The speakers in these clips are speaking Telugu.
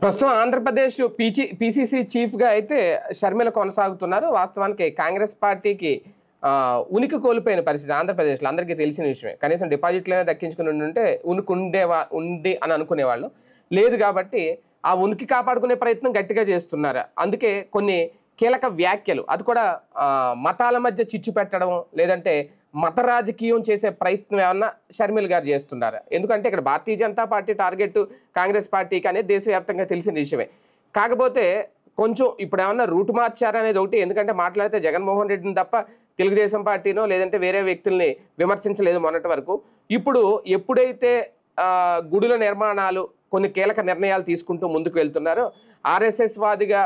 ప్రస్తుతం ఆంధ్రప్రదేశ్ పిసిసి చీఫ్గా అయితే షర్మిల కొనసాగుతున్నారు. వాస్తవానికి కాంగ్రెస్ పార్టీకి ఉనికి కోల్పోయిన పరిస్థితి ఆంధ్రప్రదేశ్లో అందరికీ తెలిసిన విషయమే. కనీసం డిపాజిట్లైనా దక్కించుకుని ఉంటే ఉనికి ఉంది అని అనుకునేవాళ్ళు. లేదు కాబట్టి ఆ ఉనికి కాపాడుకునే ప్రయత్నం గట్టిగా చేస్తున్నారు. అందుకే కొన్ని కీలక వ్యాఖ్యలు, అది కూడా మతాల మధ్య చిచ్చు పెట్టడం, లేదంటే మత రాజకీయం చేసే ప్రయత్నం ఏమన్నా షర్మిల గారు చేస్తున్నారు. ఎందుకంటే ఇక్కడ భారతీయ జనతా పార్టీ టార్గెట్ కాంగ్రెస్ పార్టీకి అనేది దేశవ్యాప్తంగా తెలిసిన విషయమే. కాకపోతే కొంచెం ఇప్పుడు ఏమన్నా రూట్ మార్చారనేది ఒకటి. ఎందుకంటే మాట్లాడితే జగన్మోహన్ రెడ్డిని తప్ప తెలుగుదేశం పార్టీనో లేదంటే వేరే వ్యక్తుల్ని విమర్శించలేదు మొన్నటి వరకు. ఇప్పుడు ఎప్పుడైతే గుడుల నిర్మాణాలు కొన్ని కీలక నిర్ణయాలు తీసుకుంటూ ముందుకు వెళ్తున్నారో, ఆర్ఎస్ఎస్ వాదిగా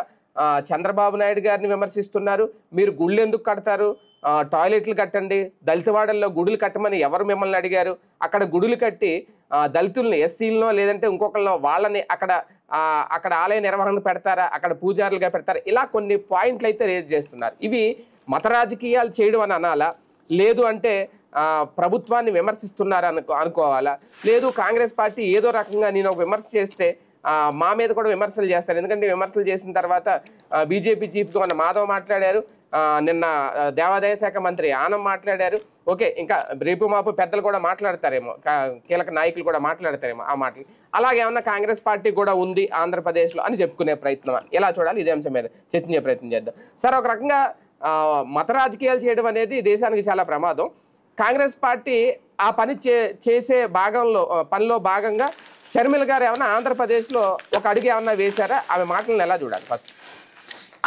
చంద్రబాబు నాయుడు గారిని విమర్శిస్తున్నారు. మీరు గుళ్ళు ఎందుకు కడతారు, టాయిలెట్లు కట్టండి, దళితవాడల్లో గుడులు కట్టమని ఎవరు మిమ్మల్ని అడిగారు, అక్కడ గుడులు కట్టి దళితుల్ని ఎస్సీలనో లేదంటే ఇంకొకరినో వాళ్ళని అక్కడ ఆలయ నిర్వహణ పెడతారా, అక్కడ పూజారులుగా పెడతారా, ఇలా కొన్ని పాయింట్లు అయితే రేజ్ చేస్తున్నారు. ఇవి మత రాజకీయాలు చేయడం అని అనాలా, లేదు అంటే ప్రభుత్వాన్ని విమర్శిస్తున్నారు అనుకోవాలా, లేదు కాంగ్రెస్ పార్టీ ఏదో రకంగా నేను ఒక విమర్శ చేస్తే మా మీద కూడా విమర్శలు చేస్తారు. ఎందుకంటే విమర్శలు చేసిన తర్వాత బీజేపీ చీఫ్గా ఉన్న మాధవ్ మాట్లాడారు, నిన్న దేవాదాయ శాఖ మంత్రి ఆనం మాట్లాడారు. ఓకే, ఇంకా రేపు మాపు పెద్దలు కూడా మాట్లాడతారేమో, కీలక నాయకులు కూడా మాట్లాడతారేమో ఆ మాటలు. అలాగే ఏమన్నా కాంగ్రెస్ పార్టీ కూడా ఉంది ఆంధ్రప్రదేశ్లో అని చెప్పుకునే ప్రయత్నం ఎలా చూడాలి, ఇదే అంశం మీద చర్చించే ప్రయత్నం చేద్దాం. సార్, ఒక రకంగా మత రాజకీయాలు చేయడం అనేది దేశానికి చాలా ప్రమాదం. కాంగ్రెస్ పార్టీ ఆ పని చేసే పనిలో భాగంగా షర్మిల గారు ఏమన్నా ఆంధ్రప్రదేశ్లో ఒక అడుగు ఏమన్నా వేశారా? ఆమె మాటలను ఎలా చూడాలి? ఫస్ట్,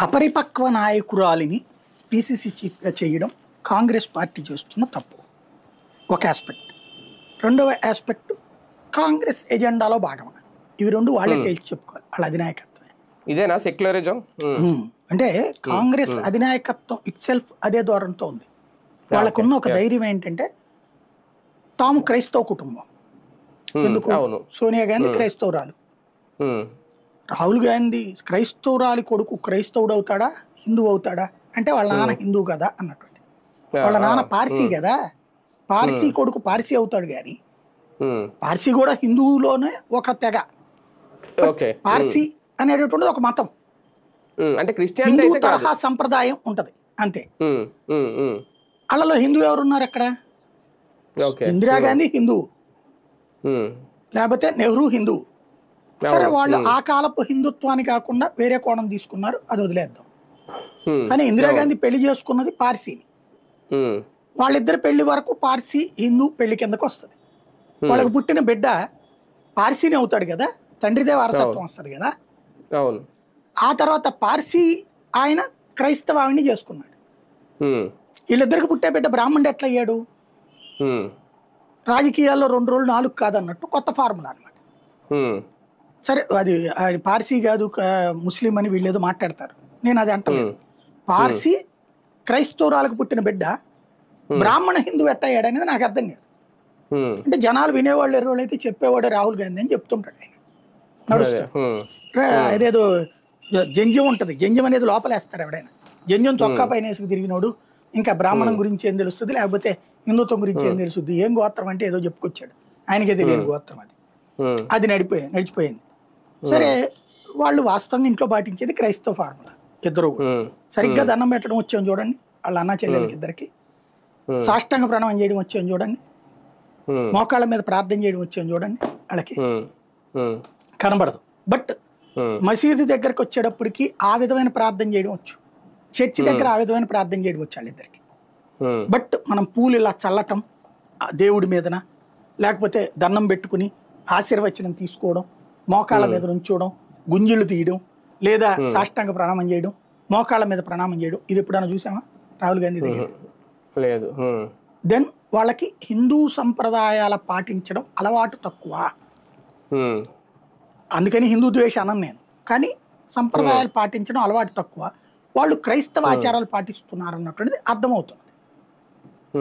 అపరిపక్వ నాయకురాలిని పిసిసి చీఫ్గా చేయడం కాంగ్రెస్ పార్టీ చేస్తున్న తప్పు ఒక ఆస్పెక్ట్. రెండవ ఆస్పెక్ట్, కాంగ్రెస్ ఎజెండాలో భాగం. ఇవి రెండు వాళ్ళే తేల్చి చెప్పుకోవాలి. వాళ్ళ అధినాయకత్వం ఇదేనా సెక్యులరిజం అంటే? కాంగ్రెస్ అధినాయకత్వం ఇట్ సెల్ఫ్ అదే ధోరణితో ఉంది. వాళ్ళకున్న ఒక ధైర్యం ఏంటంటే, తాము క్రైస్తవ కుటుంబం. ఎందుకు? సోనియా గాంధీ క్రైస్తవురాలు, రాహుల్ గాంధీ క్రైస్తవురాలి కొడుకు క్రైస్తవుడు అవుతాడా, హిందువు అవుతాడా అంటే వాళ్ళ నాన్న హిందువు కదా అన్నటువంటి. వాళ్ళ నాన్న పార్సీ కదా, పార్సీ కొడుకు పార్సీ అవుతాడు. కానీ పార్సీ కూడా హిందువులోనే ఒక తెగ. పార్సీ అనేటటువంటిది ఒక మతం, అంటే హిందూ తరహా సంప్రదాయం ఉంటది అంతే. వాళ్ళలో హిందూ ఎవరున్నారు అక్కడ? ఇందిరాగాంధీ హిందువు, లేకపోతే నెహ్రూ హిందువు. సరే, వాళ్ళు ఆ కాలపు హిందుత్వాన్ని కాకుండా వేరే కోణం తీసుకున్నారు, అది వదిలేద్దాం. కానీ ఇందిరాగాంధీ పెళ్లి చేసుకున్నది పార్సీని. వాళ్ళిద్దరు పెళ్లి వరకు పార్సీ హిందూ పెళ్లి కిందకు వస్తుంది. వాళ్ళకి పుట్టిన బిడ్డ పార్సీని అవుతాడు కదా, తండ్రిదే వారసత్వం వస్తుంది కదా. ఆ తర్వాత పార్సీ ఆయన క్రైస్తవాన్ని చేసుకున్నాడు. వీళ్ళిద్దరికి పుట్టే బిడ్డ బ్రాహ్మణుడు ఎట్లా అయ్యాడు? రాజకీయాల్లో 2 రోజులు 4 కాదన్నట్టు కొత్త ఫార్ములా అనమాట. సరే, అది పార్సీ కాదు ముస్లిం అని వీళ్ళేదో మాట్లాడతారు, నేను అది అంటలేదు. పార్సీ క్రైస్తవురాలకు పుట్టిన బిడ్డ బ్రాహ్మణ హిందువు ఎట్టయ్యాడు అనేది నాకు అర్థం కాదు. అంటే జనాలు వినేవాళ్ళు ఎరువులు అయితే చెప్పేవాడు రాహుల్ గాంధీ అని చెప్తుంటాడు ఆయన, నడుస్తాడు. అదేదో జంజం ఉంటుంది, జంజం అనేది లోపలేస్తారు ఎవడైనా. జంజం చొక్కా పైన వేసుకు తిరిగినోడు ఇంకా బ్రాహ్మణం గురించి ఏం తెలుస్తుంది, లేకపోతే హిందుత్వం గురించి ఏం తెలుస్తుంది, ఏం గోత్రం అంటే ఏదో చెప్పుకొచ్చాడు, ఆయనకే తెలియని గోత్రం అది. అది నడిచిపోయింది. సరే, వాళ్ళు వాస్తవంగా ఇంట్లో పాటించేది క్రైస్తవ ఫార్ములా. ఇద్దరు సరిగ్గా దండం పెట్టడం వచ్చాం చూడండి, వాళ్ళ అన్న చెల్లెలకి ఇద్దరికి. సాష్టాంగ ప్రణామం చేయడం వచ్చాం చూడండి, మోకాళ్ళ మీద ప్రార్థన చేయడం వచ్చాం చూడండి, వాళ్ళకి కనబడదు. బట్ మసీదు దగ్గరకు వచ్చేటప్పటికి ఆ విధమైన ప్రార్థన చేయడం వచ్చు, చర్చి దగ్గర ఆ విధమైన ప్రార్థన చేయడం వచ్చు వాళ్ళిద్దరికి. బట్ మనం పూలు ఇలా చల్లటం దేవుడి మీదన, లేకపోతే దండం పెట్టుకుని ఆశీర్వచనం తీసుకోవడం, మోకాళ్ళ మీద నుంచోవడం, గుంజిళ్ళు తీయడం, లేదా సాష్టాంగ ప్రణామం చేయడం, మోకాళ్ళ మీద ప్రణామం చేయడం, ఇది ఎప్పుడైనా చూసామా రాహుల్ గాంధీ దగ్గర? లేదు. దెన్ వాళ్ళకి హిందూ సంప్రదాయాల పాటించడం అలవాటు తక్కువ. అందుకని హిందూ ద్వేష అనను నేను, కానీ సంప్రదాయాలు పాటించడం అలవాటు తక్కువ. వాళ్ళు క్రైస్తవ ఆచారాలు పాటిస్తున్నారు అన్నటువంటిది అర్థమవుతున్నది.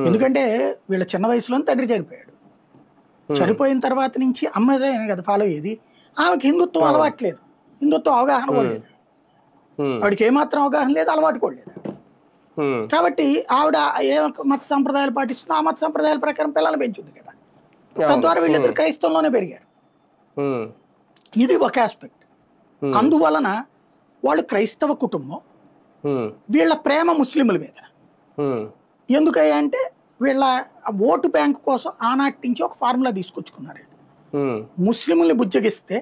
ఎందుకంటే వీళ్ళ చిన్న వయసులోనే తండ్రి చనిపోయాడు. చనిపోయిన తర్వాత నుంచి అమ్మాయి కదా ఫాలో అయ్యేది. ఆమెకి హిందుత్వం అలవాట్లేదు, హిందుత్వం అవగాహన కూడా లేదు, ఆవిడకి ఏమాత్రం అవగాహన లేదు, అలవాటు కూడా లేదు. కాబట్టి ఆవిడ ఏ మత సంప్రదాయాలు పాటిస్తుందో ఆ మత సంప్రదాయాల ప్రకారం పిల్లలు పెంచుద్ది కదా. తద్వారా వీళ్ళిద్దరు క్రైస్తవంలోనే పెరిగారు. ఇది ఒక ఆస్పెక్ట్. అందువలన వాళ్ళు క్రైస్తవ కుటుంబం, వీళ్ళ ప్రేమ ముస్లింల మీద. ఎందుకయ్యా అంటే వీళ్ళ ఓటు బ్యాంకు కోసం ఆనాటి నుంచి ఒక ఫార్ములా తీసుకొచ్చుకున్నారు. ముస్లింల్ని బుజ్జగిస్తే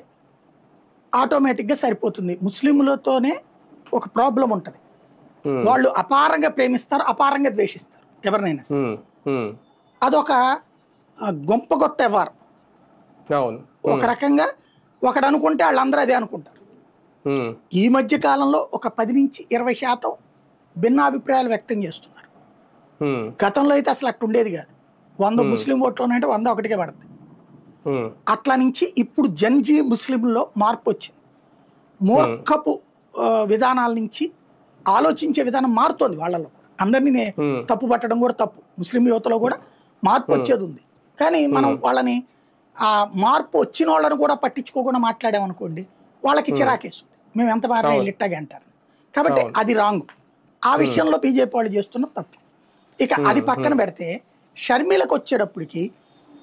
ఆటోమేటిక్గా సరిపోతుంది. ముస్లింలతోనే ఒక ప్రాబ్లం ఉంటుంది, వాళ్ళు అపారంగా ప్రేమిస్తారు, అపారంగా ద్వేషిస్తారు ఎవరినైనా సరే. అదొక గొప్ప వ్యవహారం. ఒక రకంగా ఒకడు అనుకుంటే వాళ్ళందరూ అదే అనుకుంటారు. ఈ మధ్య కాలంలో ఒక 10 నుంచి 20% భిన్నాభిప్రాయాలు వ్యక్తం చేస్తున్నారు. గతంలో అయితే అసలు అట్టు ఉండేది కాదు. 100 ముస్లిం ఓట్లు ఉన్నాయంటే 100 ఒకటికే పడుతుంది. అట్లా నుంచి ఇప్పుడు జన్జీ ముస్లింలో మార్పు వచ్చింది. మూర్ఖపు విధానాల నుంచి ఆలోచించే విధానం మారుతోంది వాళ్ళలో కూడా. అందరినీ తప్పు పట్టడం కూడా తప్పు. ముస్లిం యువతలో కూడా మార్పు వచ్చేది ఉంది. కానీ మనం వాళ్ళని ఆ మార్పు వచ్చిన వాళ్ళని కూడా పట్టించుకోకుండా మాట్లాడామనుకోండి, వాళ్ళకి చిరాకేస్తుంది. మేము ఎంత మారినా ఇట్టాగే అంటారు. కాబట్టి అది రాంగ్. ఆ విషయంలో బీజేపీ వాళ్ళు చేస్తున్న తప్పు. ఇక అది పక్కన పెడితే షర్మిలకు వచ్చేటప్పటికి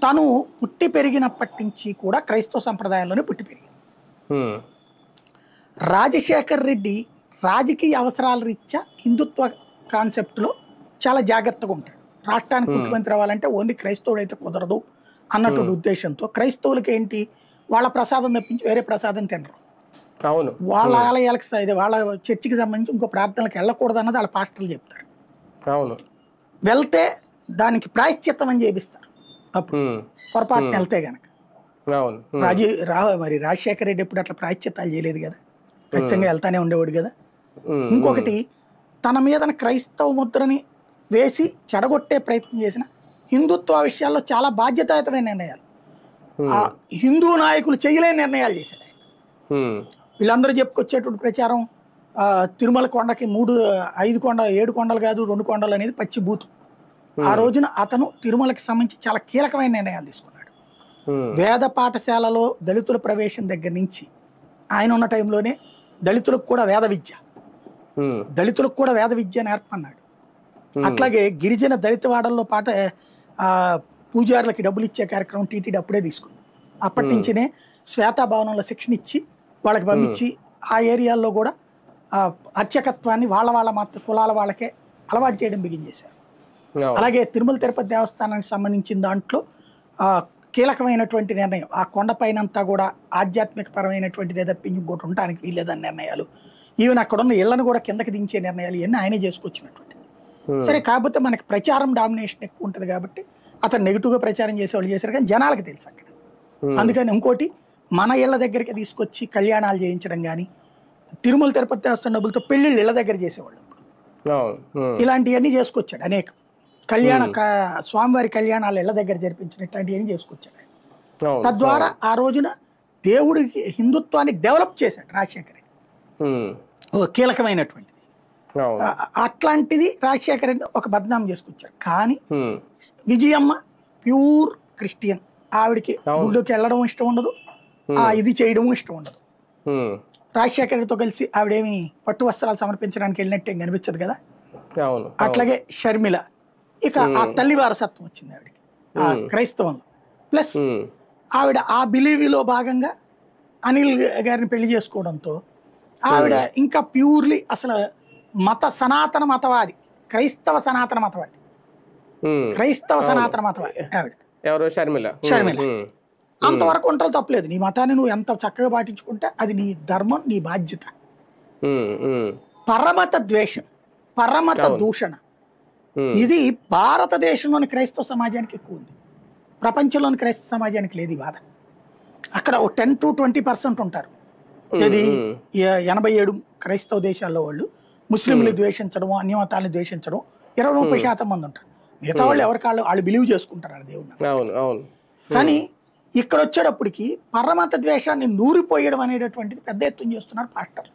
తను పుట్టి పెరిగినప్పటి నుంచి కూడా క్రైస్తవ సంప్రదాయంలోనే పుట్టి పెరిగింది. రాజశేఖర్ రెడ్డి రాజకీయ అవసరాల రీత్యా హిందుత్వ కాన్సెప్ట్లో చాలా జాగ్రత్తగా ఉంటాడు. రాష్ట్రానికి ముఖ్యమంత్రి అవ్వాలంటే ఓన్లీ క్రైస్తవుడు అయితే కుదరదు అన్నటువంటి ఉద్దేశంతో క్రైస్తవులకి ఏంటి, వాళ్ళ ప్రసాదం తప్పించి వేరే ప్రసాదం తినరు. వాళ్ళ ఆలయాలకు వాళ్ళ చర్చికి సంబంధించి ఇంకో ప్రార్థనలకు వెళ్ళకూడదు అన్నది వాళ్ళ పాస్టర్లు చెప్తారు. వెళ్తే దానికి ప్రాయశ్చిత్తం అని చేపిస్తారు. అప్పుడు పొరపాటున వెళ్తే గనక మరి రాజశేఖర రెడ్డి ఎప్పుడు అట్లా ప్రాయశ్చిత్తాలు చేయలేదు కదా, ఖచ్చితంగా వెళ్తానే ఉండేవాడు కదా. ఇంకొకటి, తన మీద క్రైస్తవ ముద్రని వేసి చెడగొట్టే ప్రయత్నం చేసిన హిందుత్వ విషయాల్లో చాలా బాధ్యతాయుతమైన నిర్ణయాలు, హిందూ నాయకులు చేయలేని నిర్ణయాలు చేశాడు ఆయన. వీళ్ళందరూ చెప్పుకొచ్చేటువంటి ప్రచారం తిరుమల కొండకి 5 కొండలు 7 కొండలు కాదు 2 కొండలు అనేది పచ్చి బూతు. ఆ రోజున అతను తిరుమలకి సంబంధించి చాలా కీలకమైన నిర్ణయాలు తీసుకున్నాడు. వేద పాఠశాలలో దళితుల ప్రవేశం దగ్గర నుంచి ఆయన ఉన్న టైంలోనే దళితులకు కూడా వేద విద్య నేర్పన్నాడు. అట్లాగే గిరిజన దళిత వాడల్లో పూజారులకి డబ్బులు ఇచ్చే కార్యక్రమం టీటీడీ అప్పుడే తీసుకుంది. అప్పటి నుంచినే శ్వేతాభవనంలో శిక్షణ ఇచ్చి వాళ్ళకి పంపించి ఆ ఏరియాల్లో కూడా అర్చకత్వాన్ని వాళ్ళ మాత్రం కులాల వాళ్ళకే అలవాటు చేయడం బిగించేశారు. అలాగే తిరుమల తిరుపతి దేవస్థానానికి సంబంధించిన దాంట్లో కీలకమైనటువంటి నిర్ణయం, ఆ కొండపైన అంతా కూడా ఆధ్యాత్మిక పరమైనటువంటిది తప్పించి ఇంకోటి ఉండడానికి వీల్లేదని నిర్ణయాలు, ఈవెన్ అక్కడ ఉన్న ఇళ్లను కూడా కిందకి దించే నిర్ణయాలు ఇవన్నీ ఆయనే చేసుకొచ్చినటువంటి. సరే, కాకపోతే మనకి ప్రచారం డామినేషన్ ఎక్కువ ఉంటుంది కాబట్టి అతను నెగిటివ్గా ప్రచారం చేసేవాళ్ళు చేశారు, కానీ జనాలకు తెలుసు అక్కడ. అందుకని ఇంకోటి, మన ఇళ్ల దగ్గరికి తీసుకొచ్చి కళ్యాణాలు చేయించడం కానీ, తిరుమల తిరుపతి దేవస్థానం డబ్బులతో పెళ్లిళ్ళు ఇళ్ల దగ్గర చేసేవాళ్ళు. ఇలాంటివన్నీ చేసుకొచ్చాడు అనేక స్వామివారి కళ్యాణాలు ఇళ్ల దగ్గర జరిపించిన ఇట్లాంటివన్నీ చేసుకొచ్చాడు. తద్వారా ఆ రోజున దేవుడికి హిందుత్వాన్ని డెవలప్ చేశాడు రాజశేఖర రెడ్డి, కీలకమైనటువంటిది. అట్లాంటిది రాజశేఖర రెడ్డి ఒక బద్నాం చేసుకొచ్చాడు. కానీ విజయమ్మ ప్యూర్ క్రిస్టియన్, ఆవిడికి గుళ్ళోకి వెళ్ళడం ఇష్టం ఉండదు, ఇది చేయడం ఇష్టం ఉండదు. రాజశేఖర రెడ్డితో కలిసి ఆవిడేమి పట్టు వస్త్రాలు సమర్పించడానికి వెళ్ళినట్టు ఏం కనిపించదు కదా. అట్లాగే షర్మిల, ఇక ఆ తల్లి వారసత్వం వచ్చింది ఆవిడకి ఆ క్రైస్తవంలో. ప్లస్ ఆవిడ ఆ బిలీవిలో భాగంగా అనిల్ గారిని పెళ్లి చేసుకోవడంతో ఆవిడ ఇంకా ప్యూర్లీ అసలు సనాతన మతవాది, క్రైస్తవ సనాతన మతవాది ఆవిడ. షర్మిల అంతవరకు ఉంటారు, తప్పలేదు. నీ మతాన్ని నువ్వు ఎంత చక్కగా పాటించుకుంటే అది నీ ధర్మం, నీ బాధ్యత. పరమత ద్వేషం, పరమత దూషణ, ఇది భారతదేశంలోని క్రైస్తవ సమాజానికి ఎక్కువ ఉంది, ప్రపంచంలోని క్రైస్తవ సమాజానికి లేదు ఈ బాధ. అక్కడ 10 to 20% ఉంటారు. ఇది 87 క్రైస్తవ దేశాల్లో వాళ్ళు ముస్లింలు ద్వేషించడం, అన్య మతాలను ద్వేషించడం 20-30% మంది ఉంటారు. మిగతా వాళ్ళు వాళ్ళు బిలీవ్ చేసుకుంటారు ఆ దేవుడిని. కానీ ఇక్కడ వచ్చేటప్పటికి పరమత ద్వేషాన్ని నూరిపోయడం అనేటటువంటిది పెద్ద ఎత్తున చేస్తున్నారు పాస్టర్లు.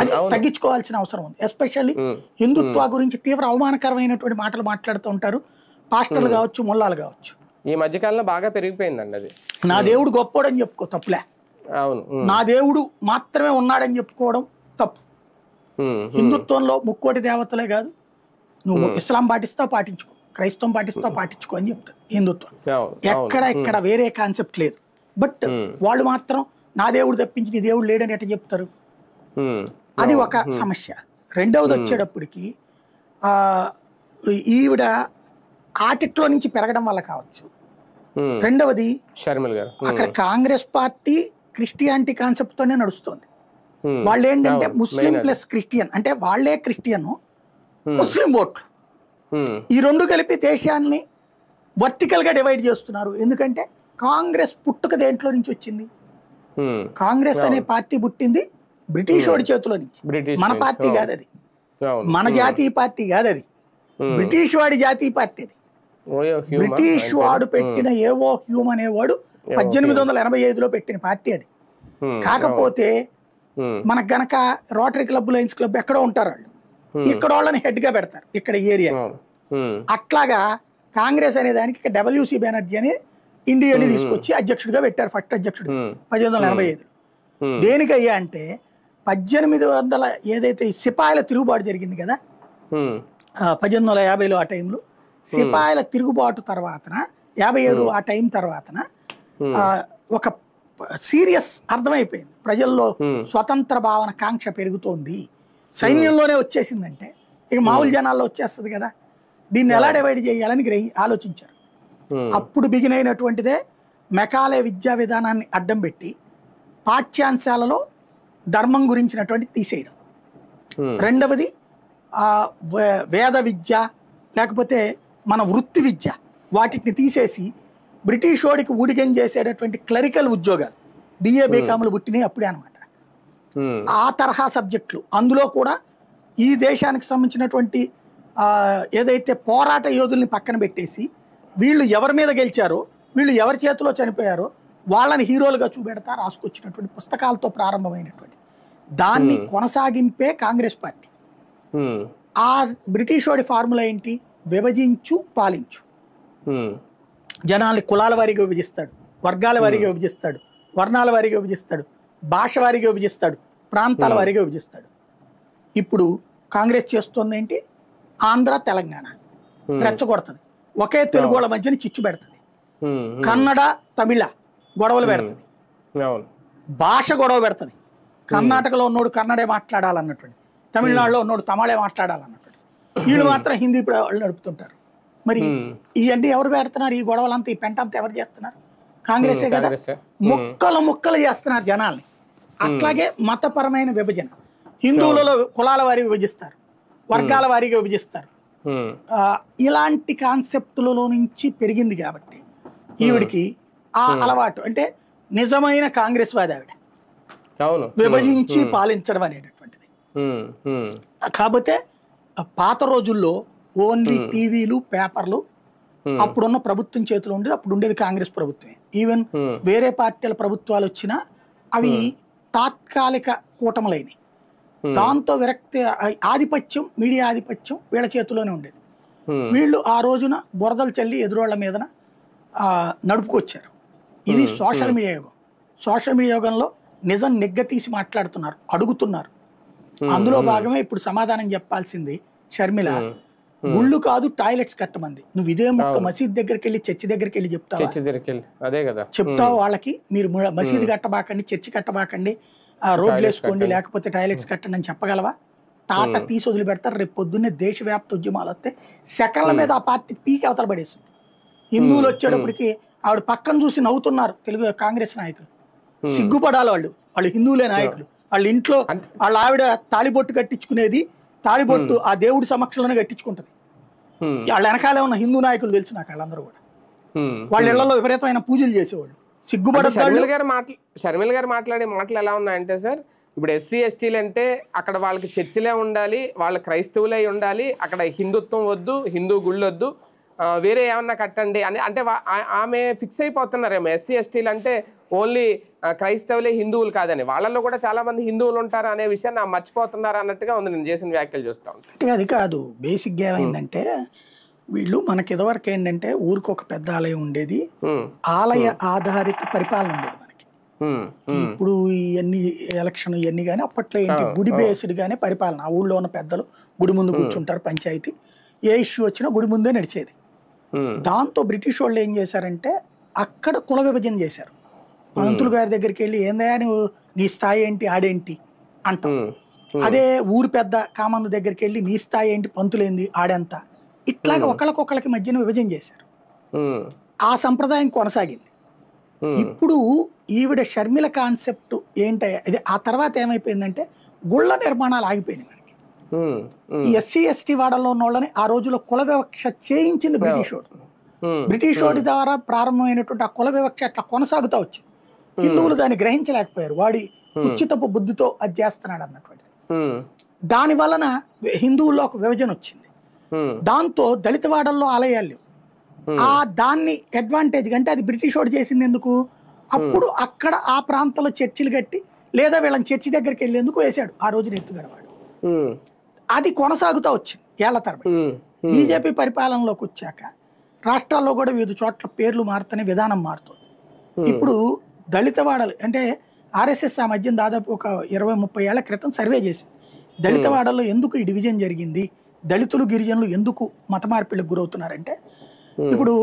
అది తగ్గించుకోవాల్సిన అవసరం ఉంది. ఎస్పెషల్లీ హిందుత్వ గురించి తీవ్ర అవమానకరమైనటువంటి మాటలు మాట్లాడుతూ ఉంటారు పాస్టర్లు కావచ్చు, ముల్లాలు కావచ్చు. ఈ మధ్యకాలంలో బాగా పెరిగిపోయిందండి అది. నా దేవుడు గొప్పోడని చెప్పుకో, తప్పులే. నా దేవుడు మాత్రమే ఉన్నాడని చెప్పుకోవడం తప్పు. హిందుత్వంలో ముక్కోటి దేవతలే కాదు, నువ్వు ఇస్లాం పాటిస్తావు పాటించుకో, క్రైస్తవం పాటిస్తావు పాటించుకో అని చెప్తారు హిందుత్వం. ఎక్కడ వేరే కాన్సెప్ట్ లేదు. బట్ వాళ్ళు మాత్రం నా దేవుడు తప్పించి నీ దేవుడు లేడని ఎట్లా చెప్తారు? అది ఒక సమస్య. రెండవది వచ్చేటప్పటికి ఈవిడ ఆటిట్లో నుంచి పెరగడం వల్ల కావచ్చు. రెండవది అక్కడ కాంగ్రెస్ పార్టీ క్రిస్టియానిటీ కాన్సెప్ట్ తోనే నడుస్తుంది. వాళ్ళు ఏంటంటే ముస్లిం ప్లస్ క్రిస్టియన్, అంటే వాళ్లే క్రిస్టియన్, ముస్లిం ఓట్లు, ఈ రెండు కలిపి దేశాన్ని వర్టికల్ గా డివైడ్ చేస్తున్నారు. ఎందుకంటే కాంగ్రెస్ పుట్టుక దేంట్లో నుంచి వచ్చింది? కాంగ్రెస్ అనే పార్టీ పుట్టింది బ్రిటిష్ వాడి చేతిలో నుంచి. మన పార్టీ కాదు అది, మన జాతీయ పార్టీ కాదు అది, బ్రిటిష్ వాడి జాతీయ పార్టీ అది. బ్రిటిష్ వాడు పెట్టిన ఏవో హ్యూమ్ అనేవాడు 1885లో పెట్టిన పార్టీ అది. కాకపోతే మనకు గనక రోటరీ క్లబ్, లయన్స్ క్లబ్ ఎక్కడో ఉంటారు వాళ్ళు, ఇక్కడ వాళ్ళని హెడ్ గా పెడతారు ఇక్కడ ఏరియా. అట్లాగా కాంగ్రెస్ అనే దానికి WC బెనర్జీ అని ఇండియాని తీసుకొచ్చి అధ్యక్షుడిగా పెట్టారు, ఫస్ట్ అధ్యక్షుడు 1885లో. దేనికయ్యా అంటే 1800 ఏదైతే సిపాయిల తిరుగుబాటు జరిగింది కదా 1850లో, ఆ టైంలో సిపాయిల తిరుగుబాటు తర్వాతన 57 ఆ టైం తర్వాతన ఒక సీరియస్ అర్థమైపోయింది, ప్రజల్లో స్వతంత్ర భావన కాంక్ష పెరుగుతోంది, సైన్యంలోనే వచ్చేసిందంటే ఇక మామూలు జనాల్లో వచ్చేస్తుంది కదా, దీన్ని ఎలా డివైడ్ చేయాలని ఆలోచించారు. అప్పుడు బిగిన్ అయినటువంటిదే మెకాలే విద్యా విధానాన్ని అడ్డం పెట్టి పాఠ్యాంశాలలో ధర్మం గురించినటువంటి తీసేయడం. రెండవది వేద విద్య లేకపోతే మన వృత్తి విద్య వాటిని తీసేసి బ్రిటిష్ వాడికి ఊడిగం చేసేటటువంటి క్లరికల్ ఉద్యోగాలు, BA BComలు పుట్టినాయి అప్పుడే అనమాట. ఆ తరహా సబ్జెక్టులు, అందులో కూడా ఈ దేశానికి సంబంధించినటువంటి ఏదైతే పోరాట యోధుల్ని పక్కన పెట్టేసి వీళ్ళు ఎవరి మీద గెలిచారో, వీళ్ళు ఎవరి చేతిలో చనిపోయారో వాళ్ళని హీరోలుగా చూపెడతా రాసుకొచ్చినటువంటి పుస్తకాలతో ప్రారంభమైనటువంటి దాన్ని కొనసాగింపే కాంగ్రెస్ పార్టీ. ఆ బ్రిటిష్ వాడి ఫార్ములా ఏంటి? విభజించు పాలించు. జనాల్ని కులాల వారీగా విభజిస్తాడు, వర్గాల వారీగా విభజిస్తాడు, వర్ణాల వారీగా విభజిస్తాడు, భాష వారీగా విభజిస్తాడు, ప్రాంతాల వారీగా విభజిస్తాడు. ఇప్పుడు కాంగ్రెస్ చేస్తుంది ఏంటి? ఆంధ్ర తెలంగాణ రెచ్చగొడుతుంది, ఒకే తెలుగు వాళ్ళ మధ్యన చిచ్చు పెడుతుంది, కన్నడ తమిళ గొడవలు పెడుతుంది, భాష గొడవ పెడుతుంది. కర్ణాటకలో ఉన్నోడు కన్నడే మాట్లాడాలన్నటువంటి, తమిళనాడులో ఉన్నోడు తమిళే మాట్లాడాలన్నటువంటి, వీళ్ళు మాత్రం హిందీ వాళ్ళు నడుపుతుంటారు. మరి ఇవన్నీ ఎవరు పెడుతున్నారు? ఈ గొడవలంతా, ఈ పెంటంతా ఎవరు చేస్తున్నారు? కాంగ్రెసే కదా. ముక్కలు చేస్తున్నారు జనాల్ని. అట్లాగే మతపరమైన విభజన, హిందువులలో కులాల వారి విభజిస్తారు, వర్గాల వారీగా విభజిస్తారు. ఇలాంటి కాన్సెప్టులలో నుంచి పెరిగింది కాబట్టి ఈవిడికి ఆ అలవాటు, అంటే నిజమైన కాంగ్రెస్ వాది ఆవిడ, విభజించి పాలించడం అనేటటువంటిది. కాకపోతే పాత రోజుల్లో ఓన్లీ టీవీలు పేపర్లు అప్పుడున్న ప్రభుత్వం చేతిలో ఉండేది, అప్పుడు ఉండేది కాంగ్రెస్ ప్రభుత్వమే. ఈవెన్ వేరే పార్టీల ప్రభుత్వాలు వచ్చినా అవి తాత్కాలిక కూటములైనవి. దాంతో విరక్తి, ఆధిపత్యం, మీడియా ఆధిపత్యం వీళ్ళ చేతిలోనే ఉండేది. వీళ్ళు ఆ రోజున బురదలు చల్లి ఎదురోళ్ల మీదన నడుపుకొచ్చారు. ఇది సోషల్ మీడియా యుగం. సోషల్ మీడియా యుగంలో నిజం నిగ్గతీసి మాట్లాడుతున్నారు, అడుగుతున్నారు. అందులో భాగమే ఇప్పుడు సమాధానం చెప్పాల్సింది షర్మిల. గుళ్ళు కాదు టాయిలెట్స్ కట్టమంది. నువ్వు ఇదే మొక్క మసీద్ దగ్గరికి వెళ్ళి, చర్చి దగ్గరికి వెళ్ళి చెప్తావు వాళ్ళకి, మీరు మసీదు కట్టబాకండి, చర్చి కట్టబాకండి, రోడ్లు వేసుకోండి, లేకపోతే టాయిలెట్స్ కట్టండి అని చెప్పగలవా? తాట తీసి వదిలి పెడతారు. రేపు పొద్దున్నే దేశవ్యాప్త ఉద్యమాలు వస్తే సెకండ్ల మీద ఆ పార్టీ పీకి అవతల పడేస్తుంది. హిందువులు వచ్చేటప్పటికి ఆవిడ పక్కన చూసి నవ్వుతున్నారు తెలుగు కాంగ్రెస్ నాయకులు. సిగ్గుపడాలి వాళ్ళు, వాళ్ళు హిందువులే నాయకులు. వాళ్ళ ఇంట్లో వాళ్ళ ఆవిడ తాళిబొట్టు కట్టించుకునేది, తాళిబొట్టు ఆ దేవుడి సమక్షంలోనే కట్టించుకుంటది. వాళ్ళ వెనకాలే ఉన్న హిందూ నాయకులు తెలుసు నాకు, వాళ్ళందరూ కూడా వాళ్ళ ఇళ్లలో విపరీతమైన పూజలు చేసేవాళ్ళు. షర్మిల గారు మాట్లాడే మాటలు ఎలా ఉన్నాయంటే సార్, ఇప్పుడు SC STలు అంటే అక్కడ వాళ్ళకి చర్చిలే ఉండాలి, వాళ్ళ క్రైస్తవులే ఉండాలి, అక్కడ హిందుత్వం వద్దు, హిందూ గుళ్ళు వద్దు, వేరే ఏమన్నా కట్టండి అని అంటే ఆమె ఫిక్స్ అయిపోతున్నారేమో. SC STలు అంటే ఓన్లీ క్రైస్తవులే, హిందువులు కాదని, వాళ్ళల్లో కూడా చాలా మంది హిందువులు ఉంటారు అనే విషయాన్ని మర్చిపోతున్నారు అన్నట్టుగా ఉంది నేను చేసిన వ్యాఖ్యలు చూస్తా ఉంటాను. అది కాదు, బేసిక్గా ఏమైందంటే వీళ్ళు మనకి ఇదివరకు ఏంటంటే ఊరికి ఒక పెద్ద ఆలయం ఉండేది, ఆలయ ఆధారిత పరిపాలన ఉండేది మనకి. ఇప్పుడు ఇవన్నీ ఎలక్షన్ ఇవన్నీ కానీ అప్పట్లో ఏంటి గుడి బేస్డ్ గానే పరిపాలన. ఆ ఊళ్ళో ఉన్న పెద్దలు గుడి ముందు కూర్చుంటారు, పంచాయతీ ఏ ఇష్యూ వచ్చినా గుడి ముందే నడిచేది. దాంతో బ్రిటిష్ వాళ్ళు ఏం చేశారంటే అక్కడ కుల విభజన చేశారు. పంతులు గారి దగ్గరికి వెళ్ళి ఏందయ్యా నువ్వు నీ స్థాయి ఏంటి ఆడేంటి అంటాం. అదే ఊరు పెద్ద కామందు దగ్గరికి వెళ్ళి నీ స్థాయి ఏంటి పంతులేంది ఆడెంత, ఇట్లాగా ఒకళ్ళకొకళ్ళకి మధ్యన విభజన చేశారు. ఆ సంప్రదాయం కొనసాగింది. ఇప్పుడు ఈవిడ షర్మిల కాన్సెప్ట్ ఏంటయ్యా ఇది, ఆ తర్వాత ఏమైపోయిందంటే గుళ్ళ నిర్మాణాలు ఆగిపోయినాయి మనకి. ఈ ఎస్సీ ఎస్టీ వాడల్లో ఉన్న వాళ్ళని ఆ రోజుల్లో కుల వివక్ష చేయించింది బ్రిటిష్ వాడు. బ్రిటిష్ వాడి ద్వారా ప్రారంభమైనటువంటి ఆ కుల వివక్ష అట్లా కొనసాగుతూ వచ్చింది. హిందువులు దాన్ని గ్రహించలేకపోయారు, వాడి ఉచితపు బుద్ధితో అది చేస్తున్నాడు అన్నటువంటిది. దాని వలన హిందువుల్లో ఒక విభజన వచ్చింది. దాంతో దళిత వాడల్లో ఆలయాలు లేవు. ఆ దాన్ని అడ్వాంటేజ్ అంటే అది బ్రిటిష్ వాడు చేసింది ఎందుకు, అప్పుడు అక్కడ ఆ ప్రాంతంలో చర్చిలు కట్టి లేదా వీళ్ళని చర్చి దగ్గరికి వెళ్ళేందుకు వేశాడు ఆ రోజున ఎత్తుగడవాడు. అది కొనసాగుతూ వచ్చింది ఏళ్ల తరబడి. బీజేపీ పరిపాలనలోకి వచ్చాక రాష్ట్రాల్లో కూడా వివిధ చోట్ల పేర్లు మారుతూనే విధానం మారుతుంది. ఇప్పుడు దళిత వాడలు అంటే ఆర్ఎస్ఎస్ ఆ మధ్యన దాదాపు ఒక 20-30 ఏళ్ల క్రితం సర్వే చేసింది. దళిత వాడల్లో ఎందుకు ఈ డివిజన్ జరిగింది, దళితులు గిరిజనులు ఎందుకు మత మార్పిడికి గురవుతున్నారంటే, ఇప్పుడు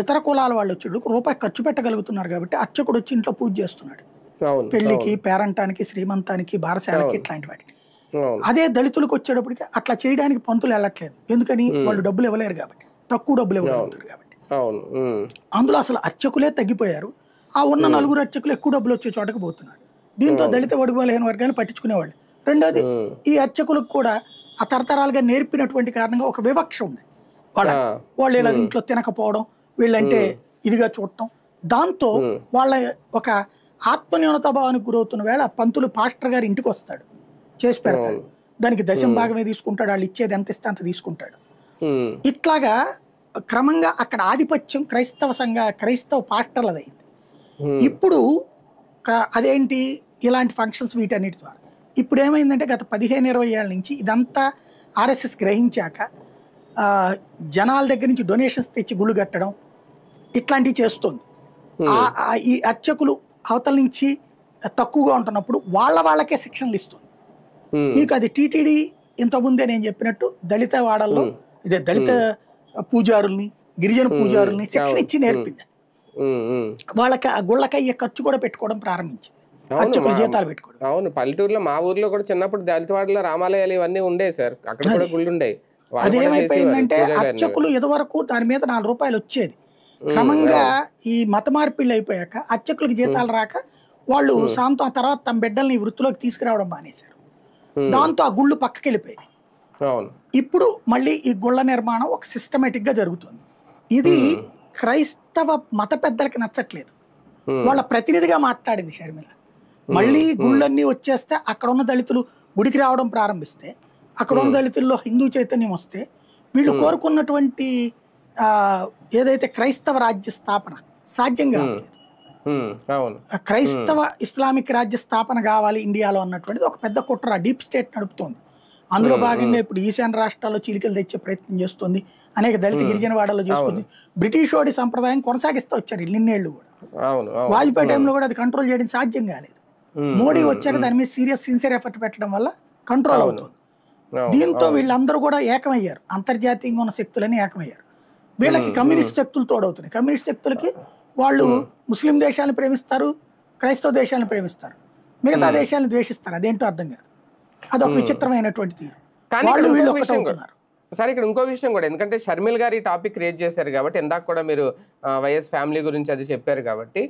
ఇతర కులాల వాళ్ళు వచ్చేటప్పుడు రూపాయి ఖర్చు పెట్టగలుగుతున్నారు కాబట్టి అర్చకుడు వచ్చి ఇంట్లో పూజ చేస్తున్నాడు, పెళ్లికి, పేరంటానికి, శ్రీమంతానికి, బారసాలకి, ఇట్లాంటి వాటికి. అదే దళితులకు వచ్చేటప్పటికి అట్లా చేయడానికి పంతులు వెళ్ళట్లేదు. ఎందుకని, వాళ్ళు డబ్బులు ఇవ్వలేరు కాబట్టి, తక్కువ డబ్బులు ఇవ్వగలుగుతారు కాబట్టి. అందులో అసలు అర్చకులే తగ్గిపోయారు. ఆ ఉన్న 4 అర్చకులు ఎక్కువ డబ్బులు వచ్చే చోటకి పోతున్నారు. దీంతో దళిత బడుగుబలైన వర్గాన్ని పట్టించుకునేవాళ్ళు. రెండోది, ఈ అర్చకులకు కూడా ఆ తరతరాలుగా నేర్పినటువంటి కారణంగా ఒక వివక్ష ఉంది. వాళ్ళు ఇలా ఇంట్లో తినకపోవడం, వీళ్ళంటే ఇదిగా చూడటం, దాంతో వాళ్ళ ఒక ఆత్మన్యూనతా భావానికి గురవుతున్న వేళ పంతులు పాస్టర్ గారి ఇంటికి వస్తాడు, చేసి పెడతాడు, దానికి దశం భాగమే తీసుకుంటాడు, వాళ్ళు ఇచ్చేది ఎంత ఇస్తే అంత తీసుకుంటాడు. ఇట్లాగా క్రమంగా అక్కడ ఆధిపత్యం క్రైస్తవ పాస్టర్లది అయింది. ఇప్పుడు అదేంటి, ఇలాంటి ఫంక్షన్స్ వీటన్నిటి ద్వారా ఇప్పుడు ఏమైందంటే గత 15-20 ఏళ్ళ నుంచి ఇదంతా ఆర్ఎస్ఎస్ గ్రహించాక జనాల దగ్గర నుంచి డొనేషన్స్ తెచ్చి గుళ్ళు కట్టడం ఇట్లాంటివి చేస్తుంది. ఈ అర్చకులు అవతల నుంచి తక్కువగా ఉంటున్నప్పుడు వాళ్ళకే శిక్షణలు ఇస్తుంది. మీకు అది టీటీడీ ఇంతకుముందే నేను చెప్పినట్టు దళిత వాడల్లో ఇదే దళిత పూజారుల్ని, గిరిజన పూజారుల్ని శిక్షణ ఇచ్చి నేర్పింది. వాళ్ళకి ఆ గుళ్ళకి అయ్యే ఖర్చు కూడా పెట్టుకోవడం ప్రారంభించింది, అర్చకులు జీతాలు పెట్టుకోవడం. అవును, పల్లెటూరులో మా ఊర్లో కూడా చిన్నప్పుడు దళితవాడలో రామాలయాలు ఇవన్నీ ఉండేవి సార్, అక్కడ కూడా గుళ్ళు ఉండేవి. అదేమైపోయిందంటే అర్చకులు ఇదివరకు దాని మీద 4 రూపాయలు వచ్చేది. క్రమంగా ఈ మత మార్పిళ్ళు అయిపోయాక అర్చకులకు జీతాలు రాక వాళ్ళు సాంతం తర్వాత తమ బిడ్డల్ని వృత్తిలోకి తీసుకురావడం మానేశారు. దాంతో ఆ గుళ్ళు పక్కకి వెళ్ళిపోయింది. ఇప్పుడు మళ్ళీ ఈ గుళ్ళ నిర్మాణం ఒక సిస్టమేటిక్ గా జరుగుతుంది. ఇది క్రైస్తవ మత పెద్దలకి నచ్చట్లేదు. వాళ్ళ ప్రతినిధిగా మాట్లాడింది షర్మిల. మళ్ళీ గుళ్ళన్నీ వచ్చేస్తే అక్కడ ఉన్న దళితులు గుడికి రావడం ప్రారంభిస్తే, అక్కడ ఉన్న దళితుల్లో హిందూ చైతన్యం వస్తే, వీళ్ళు కోరుకున్నటువంటి ఏదైతే క్రైస్తవ రాజ్య స్థాపన సాధ్యం కావట్లేదు. క్రైస్తవ ఇస్లామిక్ రాజ్య స్థాపన కావాలి ఇండియాలో అన్నటువంటిది ఒక పెద్ద కుట్ర డీప్ స్టేట్ నడుపుతోంది. అందులో భాగంగా ఇప్పుడు ఈశాన్య రాష్ట్రాల్లో చీలికలు తెచ్చే ప్రయత్నం చేస్తుంది, అనేక దళిత గిరిజన వాడల్లో చేసుకుంది. బ్రిటిష్ వాడి సంప్రదాయం కొనసాగిస్తూ వచ్చారు ఇన్నేళ్లు కూడా. వాజ్పేయి టైంలో కూడా అది కంట్రోల్ చేయడం సాధ్యం కాలేదు. మోడీ వచ్చాక దాని మీద సిన్సియర్ ఎఫర్ట్ పెట్టడం వల్ల కంట్రోల్ అవుతుంది. దీంతో వీళ్ళందరూ కూడా ఏకమయ్యారు, అంతర్జాతీయంగా ఉన్న శక్తులని ఏకమయ్యారు. వీళ్ళకి కమ్యూనిస్ట్ శక్తులు తోడవుతున్నాయి. కమ్యూనిస్ట్ శక్తులకి వాళ్ళు ముస్లిం దేశాలను ప్రేమిస్తారు, క్రైస్తవ దేశాలను ప్రేమిస్తారు, మిగతా దేశాలను ద్వేషిస్తారు. అదేంటో అర్థం కాదు, అదొక విచిత్రమైనటువంటి తీరు. వాళ్ళు వీళ్ళు ఒకటవుతున్నారు. సరే, ఇక్కడ ఇంకో విషయం కూడా, ఎందుకంటే షర్మిల్ గారు ఈ టాపిక్ క్రియేట్ చేశారు కాబట్టి, ఇందాక కూడా మీరు వైఎస్ ఫ్యామిలీ గురించి అది చెప్పారు కాబట్టి,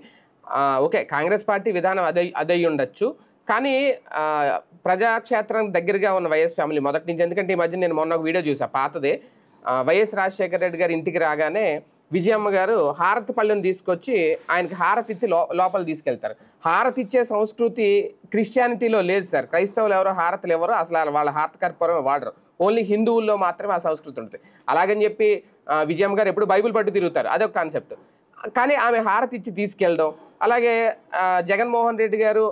ఓకే కాంగ్రెస్ పార్టీ విధానం అదే ఉండొచ్చు, కానీ ప్రజాక్షేత్రం దగ్గరగా ఉన్న వైఎస్ ఫ్యామిలీ మొదటి నుంచి, ఎందుకంటే ఈ మధ్య నేను మొన్న ఒక వీడియో చూసా పాతదే, వైఎస్ రాజశేఖర రెడ్డి గారి ఇంటికి రాగానే విజయమ్మ గారు హారతి పళ్ళెను తీసుకొచ్చి ఆయనకి హారతి ఇచ్చి లోపల తీసుకెళ్తారు. హారతి ఇచ్చే సంస్కృతి క్రిస్టియానిటీలో లేదు సార్. క్రైస్తవులు ఎవరో హారతులు ఎవరో అసలు వాళ్ళ హారతి కర్పూరం వాడరు, ఓన్లీ హిందువుల్లో మాత్రమే ఆ సంస్కృతి ఉంటుంది. అలాగని చెప్పి విజయమ్మ గారు ఎప్పుడు బైబిల్ పట్టు తిరుగుతారు, అదొక కాన్సెప్ట్. కానీ ఆమె హారతి ఇచ్చి తీసుకెళ్ళడం. అలాగే జగన్మోహన్ రెడ్డి గారు,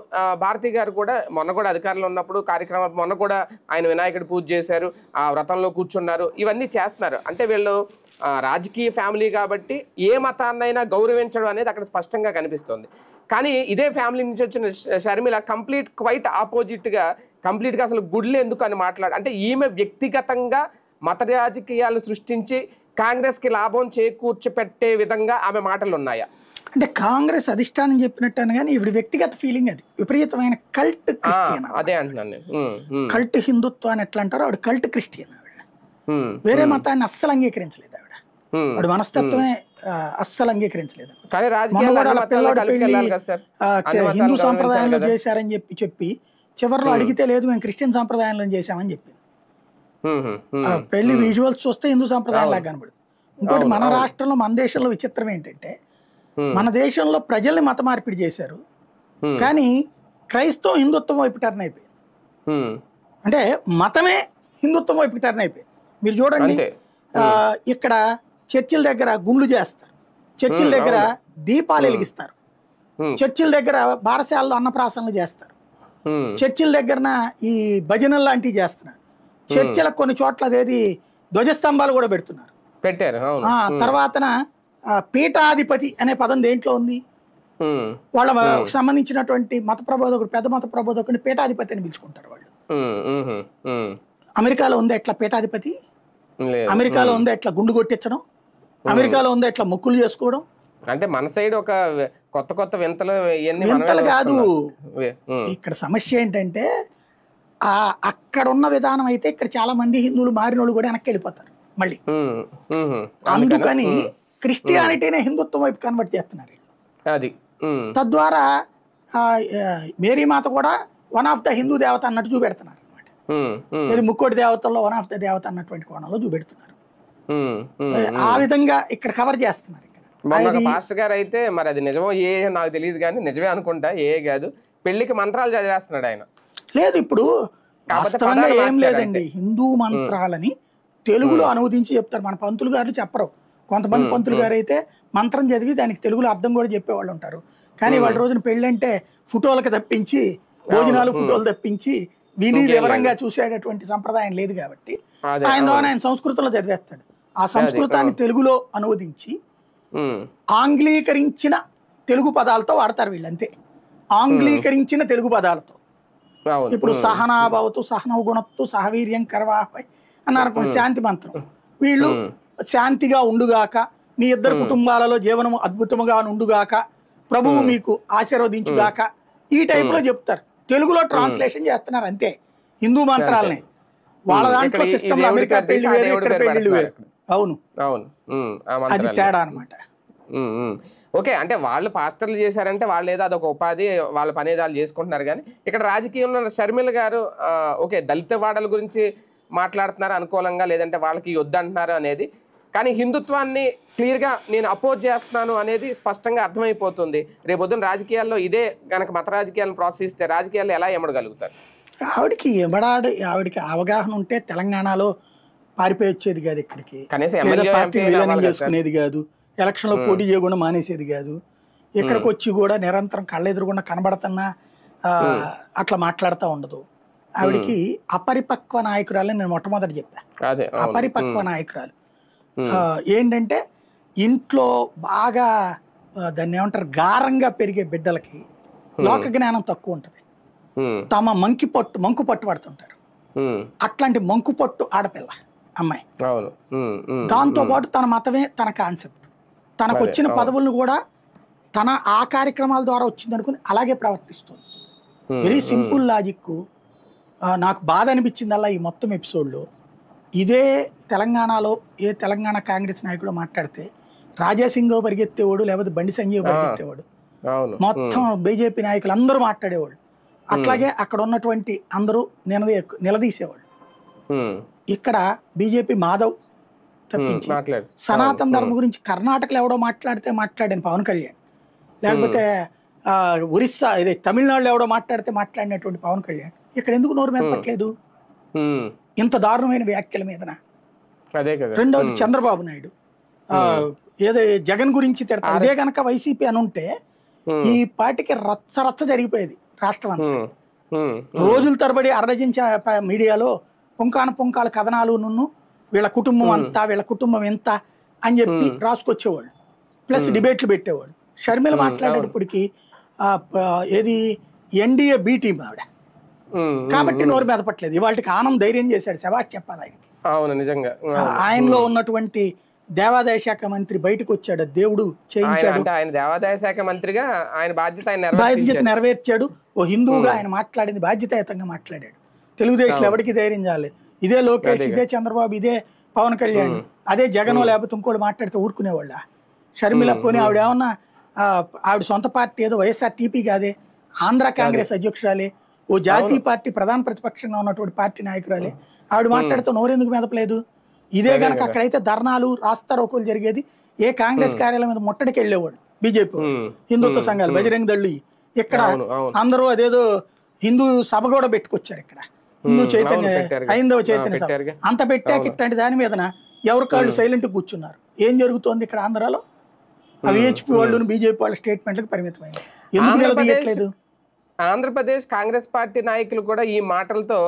భారతి గారు కూడా మొన్న కూడా అధికారంలో ఉన్నప్పుడు కార్యక్రమాలు, మొన్న కూడా ఆయన వినాయకుడి పూజ చేశారు, ఆ వ్రతంలో కూర్చున్నారు, ఇవన్నీ చేస్తున్నారు. అంటే వీళ్ళు రాజకీయ ఫ్యామిలీ కాబట్టి ఏ మతాన్నైనా గౌరవించడం అనేది అక్కడ స్పష్టంగా కనిపిస్తుంది. కానీ ఇదే ఫ్యామిలీ నుంచి వచ్చిన షర్మిల క్వైట్ ఆపోజిట్గా కంప్లీట్గా అసలు గుడ్లు ఎందుకు అని అంటే ఈమె వ్యక్తిగతంగా మత రాజకీయాలు సృష్టించి కాంగ్రెస్కి లాభం చేకూర్చిపెట్టే విధంగా ఆమె మాటలు ఉన్నాయా? అంటే కాంగ్రెస్ అధిష్టానం చెప్పినట్టు కానీ ఇవి వ్యక్తిగత ఫీలింగ్, అది విపరీతమైన కల్ట్ క్రిస్టియన్. అదే అంటున్నాను నేను. కల్ట్ హిందుత్వం అని ఎట్లా అంటారో ఆవిడ కల్ట్ క్రిస్టియన్. ఆవిడ వేరే మతాన్ని అస్సలు అంగీకరించలేదు. ఆవిడ వాడి మనస్తత్వమే అస్సలు అంగీకరించలేదు. పిల్లవాడు పెళ్లి హిందూ సాంప్రదాయంలో చేశారని చెప్పి చివరిలో అడిగితే లేదు మేము క్రిస్టియన్ సాంప్రదాయంలో చేశామని చెప్పింది. పెళ్లి విజువల్స్ చూస్తే హిందూ సాంప్రదాయం లాగా కనబడుతుంది. ఇంకోటి మన రాష్ట్రంలో మన దేశంలో విచిత్రం ఏంటంటే మన దేశంలో ప్రజల్ని మత మార్పిడి చేశారు, కానీ క్రైస్తవం హిందుత్వం వైపు టర్న్ అయిపోయింది. అంటే మతమే హిందుత్వం వైపు టర్న్ అయిపోయింది. మీరు చూడండి, ఇక్కడ చర్చిల దగ్గర గుండ్లు చేస్తారు, చర్చిల దగ్గర దీపాలు వెలిగిస్తారు, చర్చిల దగ్గర బారసాలలో అన్నప్రాసనలు చేస్తారు, చర్చిల దగ్గర ఈ భజనలు లాంటివి చేస్తున్నారు, చర్చిలకు కొన్ని చోట్ల అదేది ధ్వజస్తంభాలు కూడా పెడుతున్నారు, పెట్టారు. తర్వాతన పీఠాధిపతి అనే పదం దేంట్లో ఉంది? వాళ్ళ సంబంధించినటువంటి మత ప్రబోధకుడు, పెద్ద మత ప్రబోధకుడిని పీఠాధిపతి అని పిలుచుకుంటారు వాళ్ళు. అమెరికాలో ఉందా ఎట్లా పీఠాధిపతి? అమెరికాలో ఉందా ఎట్లా గుండు కొట్టించడం? అమెరికాలో ఉందా ఎట్లా మొక్కులు చేసుకోవడం? అంటే మన సైడ్ ఒక కొత్త కొత్త వింతలు కాదు. ఇక్కడ సమస్య ఏంటంటే అక్కడ ఉన్న విధానం అయితే ఇక్కడ చాలా మంది హిందువులు మారిన వాళ్ళు కూడా వెనక్కి వెళ్ళిపోతారు మళ్ళీ. అందుకని క్రిస్టియానిటీనే హిందుత్వం వైపు కన్వర్ట్ చేస్తున్నారు. తద్వారా మేరీమాత కూడా వన్ ఆఫ్ ద హిందూ దేవత అన్నట్టు చూపెడుతున్నారు అనమాట. ఇది ముక్కోటి దేవతల్లో వన్ ఆఫ్ ద దేవత అన్నటువంటి కోణంలో చూపెడుతున్నారు. ఆ విధంగా ఇక్కడ కవర్ చేస్తున్నారు. పాస్టర్ గారు అయితే మరి అది నిజమో ఏ నాకు తెలియదు కానీ నిజమే అనుకుంటా, ఏ కాదు, పెళ్లికి మంత్రాలు చదివేస్తున్నాడు ఆయన. లేదు, ఇప్పుడు వాస్తవంగా ఏం లేదండి, హిందూ మంత్రాలని తెలుగులో అనువదించి చెప్తారు. మన పంతులు గారు చెప్పరు. కొంతమంది పంతులు గారు అయితే మంత్రం చదివి దానికి తెలుగులో అర్థం కూడా చెప్పేవాళ్ళు ఉంటారు. కానీ వాళ్ళ రోజున పెళ్ళి అంటే ఫోటోలకు తప్పించి, భోజనాలు ఫోటోలు తప్పించి విని వివరంగా చూసేటటువంటి సంప్రదాయం లేదు కాబట్టి ఆయన సంస్కృతంలో చదివేస్తాడు. ఆ సంస్కృతాన్ని తెలుగులో అనువదించి ఆంగ్లీకరించిన తెలుగు పదాలతో వాడతారు వీళ్ళంతే. ఆంగ్లీకరించిన తెలుగు పదాలతో ఇప్పుడు సహనాభవతు సహనవ గుణత్తు సహవీర్యం కర్వాహై అన్నారు శాంతి మంత్రం. వీళ్ళు శాంతిగా ఉండుగాక, మీ ఇద్దరు కుటుంబాలలో జీవనము అద్భుతముగా ఉండుగాక, ప్రభువు మీకు ఆశీర్వదించుగాక, ఈ టైప్ లో చెప్తారు. తెలుగులో ట్రాన్స్లేషన్ చేస్తున్నారు అంతే హిందూ మంత్రాలని. వాళ్ళ దాంట్లో సిస్టమ్ అమెరికా పెళ్లి వేరు, ఇక్కడ పెళ్లిళ్ళు వేరు. అవును, అది తేడా అనమాట. ఓకే, అంటే వాళ్ళు పాస్టర్లు చేశారంటే వాళ్ళు ఏదో అదొక ఉపాధి, వాళ్ళ పని ఏదో వాళ్ళు చేసుకుంటున్నారు. కానీ ఇక్కడ రాజకీయంలో షర్మిల గారు ఓకే దళిత వాడల గురించి మాట్లాడుతున్నారు అనుకూలంగా, లేదంటే వాళ్ళకి వద్దంటున్నారు అనేది, కానీ హిందుత్వాన్ని క్లియర్గా నేను అపోజ్ చేస్తున్నాను అనేది స్పష్టంగా అర్థమైపోతుంది. రేపొద్దున రాజకీయాల్లో ఇదే కనుక మత రాజకీయాలను ప్రోత్సహిస్తే రాజకీయాల్లో ఎలా ఎమడగలుగుతారు? ఆవిడకి అవగాహన ఉంటే తెలంగాణలో పారిపోయి వచ్చేది కాదు, ఇక్కడికి చేసుకునేది కాదు, ఎలక్షన్ లో పోటీ చేయకుండా మానేసేది కాదు. ఇక్కడికి వచ్చి కూడా నిరంతరం కళ్ళెదురుగుండా కనబడుతున్నా అట్లా మాట్లాడుతూ ఉండదు. ఆవిడికి అపరిపక్వ నాయకురాలని నేను మొట్టమొదటి చెప్పా. అపరిపక్వ నాయకురాలు ఏంటంటే ఇంట్లో బాగా దాన్ని ఏమంటారు గారంగా పెరిగే బిడ్డలకి లోక జ్ఞానం తక్కువ ఉంటుంది. తమ మంకు పట్టు పడుతుంటారు. అట్లాంటి మంకు పట్టు ఆడపిల్ల అమ్మాయి. దాంతో పాటు తన మతమే తన కాన్సెప్ట్, తనకు వచ్చిన పదవులను కూడా తన ఆ కార్యక్రమాల ద్వారా వచ్చింది అనుకుని అలాగే ప్రవర్తిస్తుంది. Very simple logic. నాకు బాధ అనిపించిందల్లా ఈ మొత్తం ఎపిసోడ్లో, ఇదే తెలంగాణలో ఏ తెలంగాణ కాంగ్రెస్ నాయకుడు మాట్లాడితే రాజాసింగ్ పరిగెత్తేవాడు, లేకపోతే బండి సంజయ్ పరిగెత్తేవాడు, మొత్తం బీజేపీ నాయకులు అందరూ మాట్లాడేవాళ్ళు. అట్లాగే అక్కడ ఉన్నటువంటి అందరూ నిలదీసేవాళ్ళు. ఇక్కడ బీజేపీ మాధవ్ తప్పించి సనాతన ధర్మం గురించి కర్ణాటకలో ఎవడో మాట్లాడాను పవన్ కళ్యాణ్, లేకపోతే ఒరిస్సా ఇదే తమిళనాడులో ఎవడో మాట్లాడినటువంటి పవన్ కళ్యాణ్ ఇక్కడ ఎందుకు నోరు మీద పట్టలేదు ఇంత దారుణమైన వ్యాఖ్యల మీదన? రెండవది చంద్రబాబు నాయుడు ఏదో జగన్ గురించి తిడతారు. ఇదే కనుక వైసీపీ అని ఉంటే ఈ పార్టీకి రచ్చ జరిగిపోయేది రాష్ట్రం అంతా. రోజుల తరబడి అరడజించిన మీడియాలో పుంకాల కథనాలు వీళ్ళ కుటుంబం అంతా, వీళ్ళ కుటుంబం ఎంత అని చెప్పి రాసుకొచ్చేవాళ్ళు, ప్లస్ డిబేట్లు పెట్టేవాళ్ళు. షర్మిల మాట్లాడేటప్పటికి ఏది ఎన్డీఏ బి టీం ఆవిడ కాబట్టి నోరు మీద పట్టలేదు. ఇవాళకి ఆనంద్ ధైర్యం చేశాడు, శభాష్ చెప్పాలి ఆయనకి. నిజంగా ఆయనలో ఉన్నటువంటి దేవాదాయ శాఖ మంత్రి బయటకు వచ్చాడు, దేవుడు చేయించాడు, అంటే ఆయన దేవాదాయ శాఖ మంత్రిగా ఆయన బాధ్యత బాధ్యత నెరవేర్చాడు. ఓ హిందువుగా ఆయన మాట్లాడింది బాధ్యతాయుతంగా మాట్లాడాడు. తెలుగుదేశంలో ఎవరికి ధైర్యం చాలి, ఇదే లోకేష్, ఇదే చంద్రబాబు, ఇదే పవన్ కళ్యాణ్, అదే జగన్ లేకపోతే ఇంకోటి మాట్లాడితే ఊరుకునేవాళ్ళ? షర్మిల పోనీ ఆవిడ ఏమన్నా ఆవిడ సొంత పార్టీ ఏదో వైఎస్ఆర్టీపీ కాదే, ఆంధ్ర కాంగ్రెస్ అధ్యక్షురాలే, ఓ జాతీయ పార్టీ ప్రధాన ప్రతిపక్షంగా ఉన్నటువంటి పార్టీ నాయకురాలే, ఆవిడ మాట్లాడితే నోరెందుకు మెదపలేదు? ఇదే గనక అక్కడైతే ధర్నాలు రాస్తారోకోలు జరిగేది, ఏ కాంగ్రెస్ కార్యాలయం మీద ముట్టడికి వెళ్ళేవాళ్ళు బీజేపీ, హిందుత్వ సంఘాలు, బజరంగ దళ్ళు. ఇక్కడ అందరూ అదేదో హిందూ సభ కూడా పెట్టుకొచ్చారు, ఇక్కడ హిందూ చైతన్య హైందవ చైతన్య సభ అంత పెట్టాక ఇట్లాంటి దాని మీదన ఎవరి కాళ్ళు సైలెంట్ కూర్చున్నారు. ఏం జరుగుతోంది ఇక్కడ ఆంధ్రాలో? ఆ విహెచ్పి వాళ్ళు బీజేపీ వాళ్ళ స్టేట్మెంట్లకు పరిమితమైంది. ఎందుకు నిలదీయట్లేదు? ఆంధ్రప్రదేశ్ కాంగ్రెస్ పార్టీ నాయకులు కూడా ఈ మాటలతో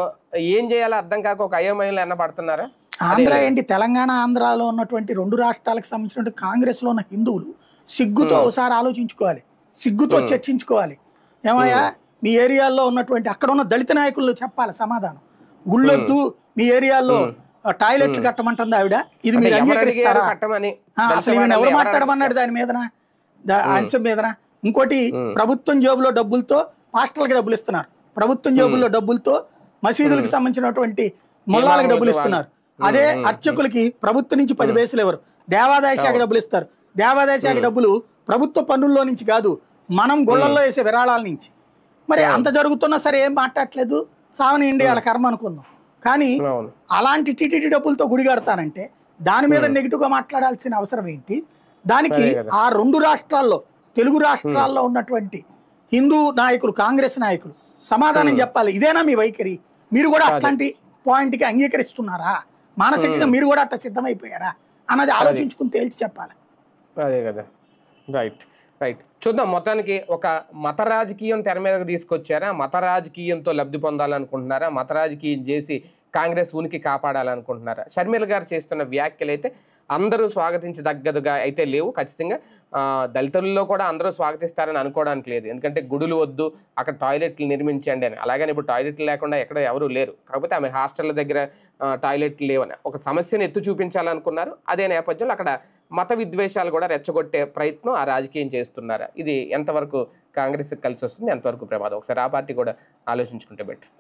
ఏం చేయాలో అర్థం కాక ఒక అయోమయంలో ఎన్నబడుతున్నారా? ఆంధ్ర ఏంటి, తెలంగాణ ఆంధ్రాలో ఉన్నటువంటి రెండు రాష్ట్రాలకు సంబంధించిన కాంగ్రెస్ లో ఉన్న హిందువులు సిగ్గుతో ఒకసారి ఆలోచించుకోవాలి, సిగ్గుతో చర్చించుకోవాలి. ఏమయ్యా మీ ఏరియాల్లో ఉన్నటువంటి అక్కడ ఉన్న దళిత నాయకులు చెప్పాలి సమాధానం. గుళ్ళొద్దు మీ ఏరియాలో టాయిలెట్లు కట్టమంటుంది ఆవిడ, ఇది మీరు అంగీకరిస్తారా? అసలు ఈయన ఎవరు మాట్లాడమన్నాడు దాని మీదన, అంశం మీదన? ఇంకోటి, ప్రభుత్వం జేబులో డబ్బులతో పాస్టర్లకు డబ్బులు ఇస్తున్నారు, ప్రభుత్వం జేబుల్లో డబ్బులతో మసీదులకు సంబంధించినటువంటి మొల్లాలకు డబ్బులు ఇస్తున్నారు. అదే అర్చకులకి ప్రభుత్వం నుంచి 10 పైసలు ఎవరు, దేవాదాయ శాఖ డబ్బులు ఇస్తారు. దేవాదాయ శాఖ డబ్బులు ప్రభుత్వ పన్నుల్లో నుంచి కాదు, మనం గుళ్ళల్లో వేసే విరాళాల నుంచి. మరి అంత జరుగుతున్నా సరే ఏం మాట్లాడలేదు, సావని ఇండియా కర్మ అనుకుందాం. కానీ అలాంటి టీటీడీ డబ్బులతో గుడి కడతానంటే దాని మీద నెగిటివ్గా మాట్లాడాల్సిన అవసరం ఏంటి? దానికి ఆ రెండు రాష్ట్రాల్లో, తెలుగు రాష్ట్రాల్లో ఉన్నటువంటి హిందూ నాయకులు, కాంగ్రెస్ నాయకులు సమాధానం చెప్పాలి. ఇదేనా మీ వైఖరి? మీరు కూడా అట్లాంటి పాయింట్కి అంగీకరిస్తున్నారా? మానసికంగా మీరు కూడా అట్లా సిద్ధమైపోయారా అన్నది ఆలోచించుకుని తేల్చి చెప్పాలి. అదే కదా, రైట్ రైట్. చూద్దాం, మొత్తానికి ఒక మత రాజకీయం తెర మీదకి తీసుకొచ్చారా? మత రాజకీయంతో లబ్ధి పొందాలనుకుంటున్నారా? మత రాజకీయం చేసి కాంగ్రెస్ ఉనికి కాపాడాలనుకుంటున్నారా? షర్మిల గారు చేస్తున్న వ్యాఖ్యలు అయితే అందరూ స్వాగతించదగ్గదుగా అయితే లేవు. ఖచ్చితంగా దళితుల్లో కూడా అందరూ స్వాగతిస్తారని అనుకోవడానికి లేదు. ఎందుకంటే గుడులు వద్దు, అక్కడ టాయిలెట్లు నిర్మించండి అని. అలాగని ఇప్పుడు టాయిలెట్లు లేకుండా ఎక్కడ ఎవరు లేరు. కాకపోతే ఆమె హాస్టళ్ళ దగ్గర టాయిలెట్లు లేవని ఒక సమస్యను ఎత్తు చూపించాలనుకున్నారు. అదే నేపథ్యంలో అక్కడ మత విద్వేషాలు కూడా రెచ్చగొట్టే ప్రయత్నం ఆ రాజకీయం చేస్తున్నారా? ఇది ఎంతవరకు కాంగ్రెస్కి కలిసి వస్తుంది, ఎంతవరకు ప్రమాదం? ఒకసారి ఆ పార్టీ కూడా ఆలోచించుకుంటే బెటర్.